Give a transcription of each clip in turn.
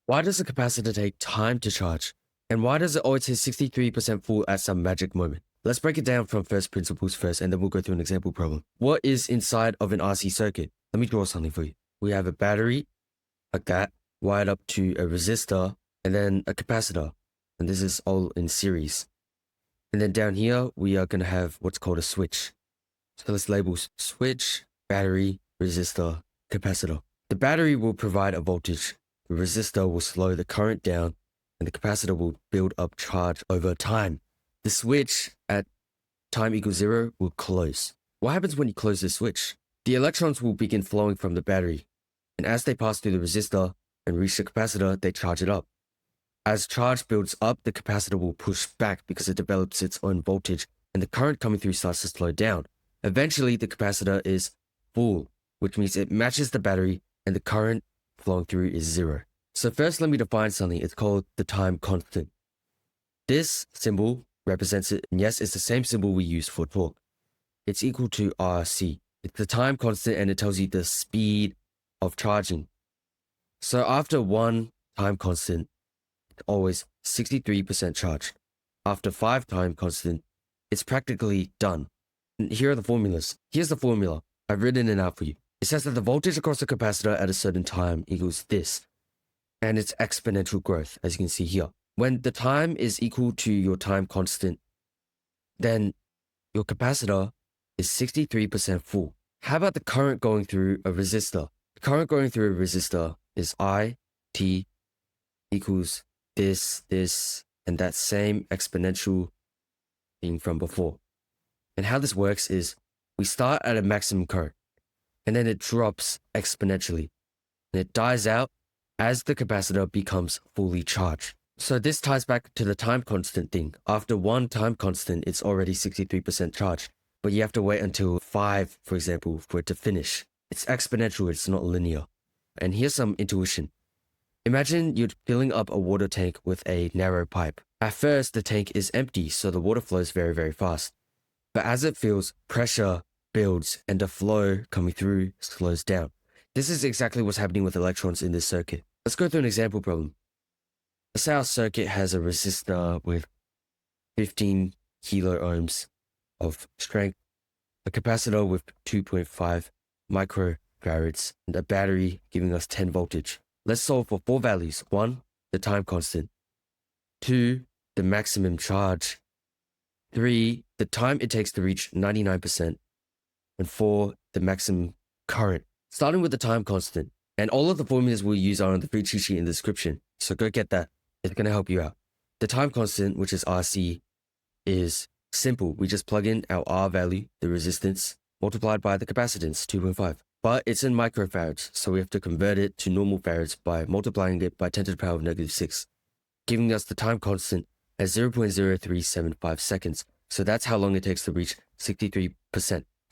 Why does a capacitor take time to charge? And why does it always hit 63% full at some magic moment? Let's break it down from first principles first, and then we'll go through an example problem. What is inside of an RC circuit? Let me draw something for you. We have a battery, like that, wired up to a resistor, and then a capacitor. And this is all in series. And then down here, we are going to have what's called a switch. So let's label switch, battery, resistor, capacitor. The battery will provide a voltage. The resistor will slow the current down, and the capacitor will build up charge over time. The switch at time equals 0 will close. What happens when you close the switch? The electrons will begin flowing from the battery, and as they pass through the resistor and reach the capacitor, they charge it up. As charge builds up, the capacitor will push back because it develops its own voltage, and the current coming through starts to slow down. Eventually, the capacitor is full, which means it matches the battery, and the current flowing through is 0. So first, let me define something. It's called the time constant. This symbol represents it, and yes, it's the same symbol we use for torque. It's equal to RC. It's the time constant, and it tells you the speed of charging. So after one time constant, it's always 63% charged. After 5 time constant, it's practically done. And here are the formulas. Here's the formula. I've written it out for you. It says that the voltage across the capacitor at a certain time equals this, and it's exponential growth, as you can see here. When the time is equal to your time constant, then your capacitor is 63% full. How about the current going through a resistor? The current going through a resistor is IT equals this, and that same exponential thing from before. And how this works is we start at a maximum current, and then it drops exponentially, and it dies out as the capacitor becomes fully charged. So this ties back to the time constant thing. After one time constant, it's already 63% charged, but you have to wait until 5, for example, for it to finish. It's exponential, it's not linear. And here's some intuition. Imagine you're filling up a water tank with a narrow pipe. At first, the tank is empty, so the water flows very, very fast. But as it fills, pressure builds and the flow coming through slows down. This is exactly what's happening with electrons in this circuit. Let's go through an example problem. Let's say our circuit has a resistor with 15 kilo ohms of strength, a capacitor with 2.5 microfarads, and a battery giving us 10 voltage. Let's solve for 4 values. 1, the time constant. 2, the maximum charge. 3, the time it takes to reach 99%. And 4, the maximum current. Starting with the time constant. And all of the formulas we'll use are on the free cheat sheet in the description. So go get that. It's going to help you out. The time constant, which is RC, is simple. We just plug in our R value, the resistance, multiplied by the capacitance, 2.5. But it's in microfarads, so we have to convert it to normal farads by multiplying it by 10 to the power of negative 6, giving us the time constant as 0.0375 seconds. So that's how long it takes to reach 63%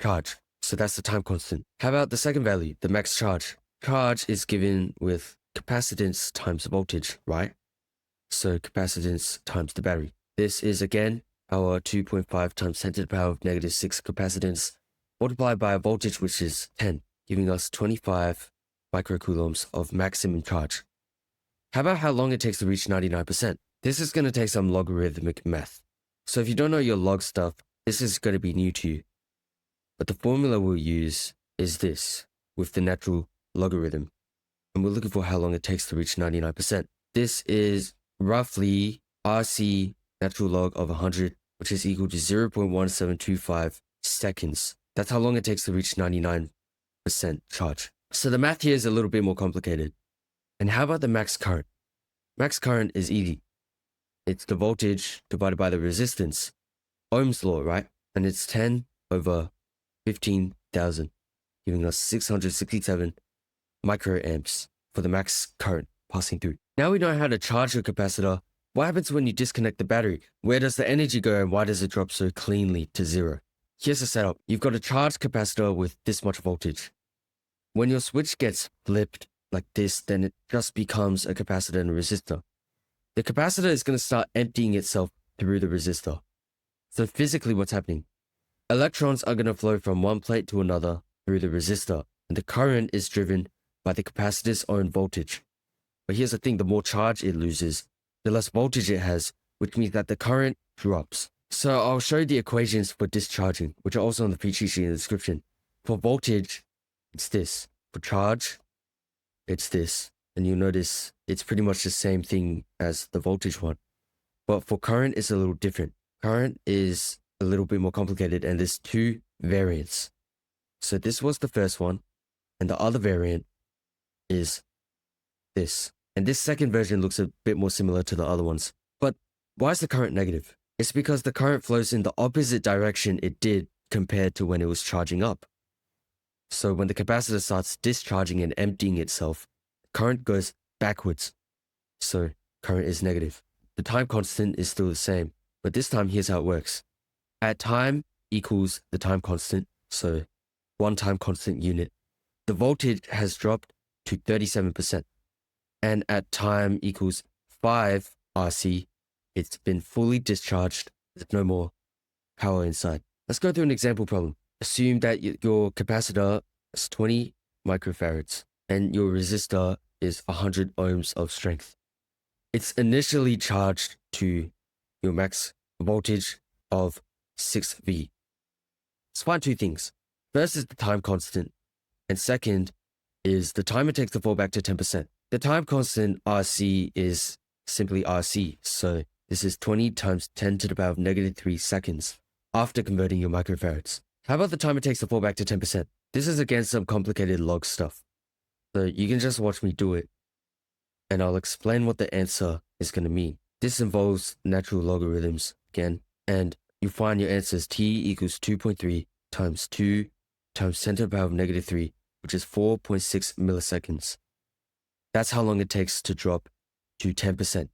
charge. So that's the time constant. How about the second value, the max charge? Charge is given with capacitance times voltage, right? So capacitance times the battery. This is again our 2.5 times 10 to the power of negative 6 capacitance multiplied by a voltage which is 10, giving us 25 microcoulombs of maximum charge. How about how long it takes to reach 99%? This is going to take some logarithmic math. So if you don't know your log stuff, this is going to be new to you. But the formula we'll use is this, with the natural logarithm. And we're looking for how long it takes to reach 99%. This is roughly RC natural log of 100, which is equal to 0.1725 seconds. That's how long it takes to reach 99% charge. So the math here is a little bit more complicated. And how about the max current? Max current is easy. It's the voltage divided by the resistance. Ohm's law, right? And it's 10 over 15,000, giving us 667 microamps for the max current passing through. Now we know how to charge your capacitor. What happens when you disconnect the battery? Where does the energy go and why does it drop so cleanly to 0? Here's the setup. You've got a charged capacitor with this much voltage. When your switch gets flipped like this, then it just becomes a capacitor and a resistor. The capacitor is going to start emptying itself through the resistor. So physically what's happening? Electrons are going to flow from one plate to another through the resistor, and the current is driven by the capacitor's own voltage. But here's the thing, the more charge it loses, the less voltage it has, which means that the current drops. So I'll show you the equations for discharging, which are also on the cheat sheet in the description. For voltage, it's this. For charge, it's this. And you'll notice it's pretty much the same thing as the voltage one. But for current, it's a little different. Current is a little bit more complicated, and there's two variants. So this was the first one, and the other variant is this. And this second version looks a bit more similar to the other ones. But why is the current negative? It's because the current flows in the opposite direction it did compared to when it was charging up. So when the capacitor starts discharging and emptying itself, current goes backwards. So current is negative. The time constant is still the same, but this time here's how it works. At time equals the time constant, so one time constant unit. The voltage has dropped to 37%. And at time equals 5 RC, it's been fully discharged. There's no more power inside. Let's go through an example problem. Assume that your capacitor is 20 microfarads and your resistor is 100 ohms of strength. It's initially charged to your max voltage of 6V. Let's find two things. First is the time constant, and second is the time it takes to fall back to 10%. The time constant RC is simply RC, so this is 20 times 10 to the power of -3 seconds after converting your microfarads. How about the time it takes to fall back to 10%? This is again some complicated log stuff, so you can just watch me do it, and I'll explain what the answer is going to mean. This involves natural logarithms again, and you find your answer as t equals 2.3 times 2 times 10 to the power of -3, which is 4.6 milliseconds. That's how long it takes to drop to 10%.